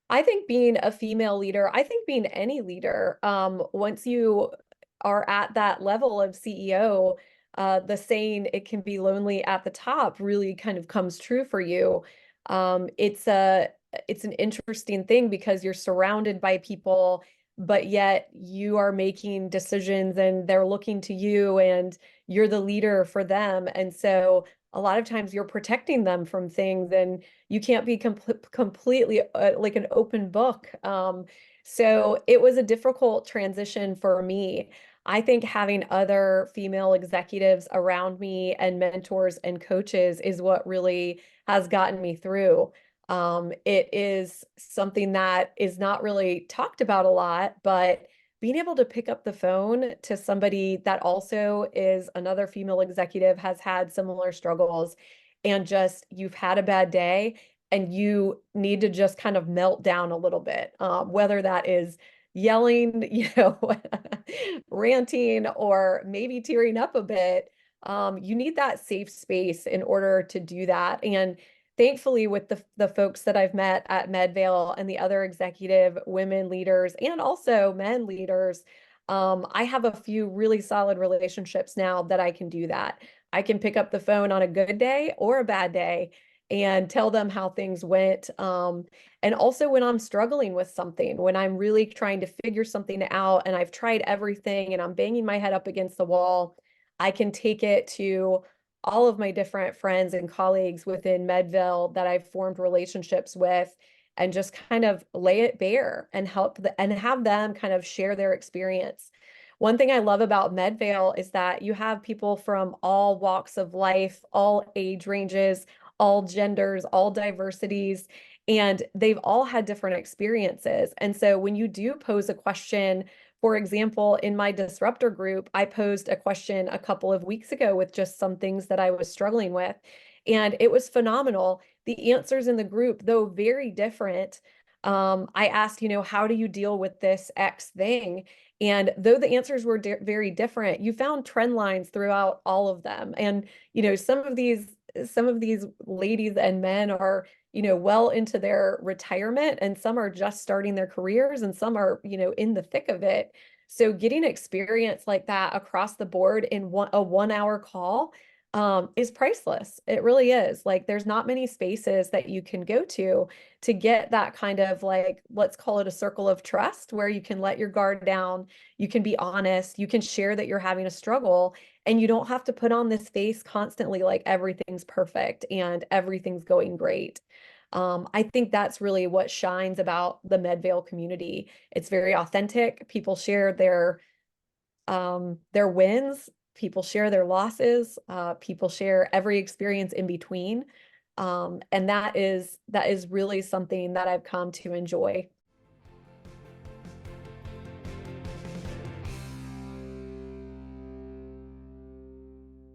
I think being a female leader, I think being any leader, once you are at that level of CEO, the saying "it can be lonely at the top" really kind of comes true for you. It's an interesting thing because you're surrounded by people, but yet you are making decisions and they're looking to you and you're the leader for them. And so a lot of times you're protecting them from things and you can't be completely like an open book. So it was a difficult transition for me. I think having other female executives around me and mentors and coaches is what really has gotten me through. It is something that is not really talked about a lot, but being able to pick up the phone to somebody that also is another female executive has had similar struggles and just you've had a bad day and you need to just kind of melt down a little bit, whether that is yelling, ranting, or maybe tearing up a bit. You need that safe space in order to do that. And thankfully, with the folks that I've met at Medvale and the other executive women leaders and also men leaders, I have a few really solid relationships now that I can do that. I can pick up the phone on a good day or a bad day and tell them how things went. And also when I'm struggling with something, when I'm really trying to figure something out and I've tried everything and I'm banging my head up against the wall, I can take it to all of my different friends and colleagues within Medville that I've formed relationships with and just kind of lay it bare and and have them kind of share their experience. One thing I love about Medvale is that you have people from all walks of life, all age ranges, all genders, all diversities, and they've all had different experiences. And so when you do pose a question, for example, in my disruptor group, I posed a question a couple of weeks ago with just some things that I was struggling with, and it was phenomenal. The answers in the group, though very different, I asked, how do you deal with this X thing? And though the answers were very different, you found trend lines throughout all of them. And, some of these ladies and men are, well into their retirement, and some are just starting their careers, and some are, in the thick of it. So getting experience like that across the board in a 1 hour call is priceless. It really is. Like there's not many spaces that you can go to get that kind of like, let's call it a circle of trust where you can let your guard down, you can be honest, you can share that you're having a struggle, and you don't have to put on this face constantly like everything's perfect and everything's going great. I think that's really what shines about the Medvale community. It's very authentic. People share their wins, people share their losses, people share every experience in between. And that is really something that I've come to enjoy.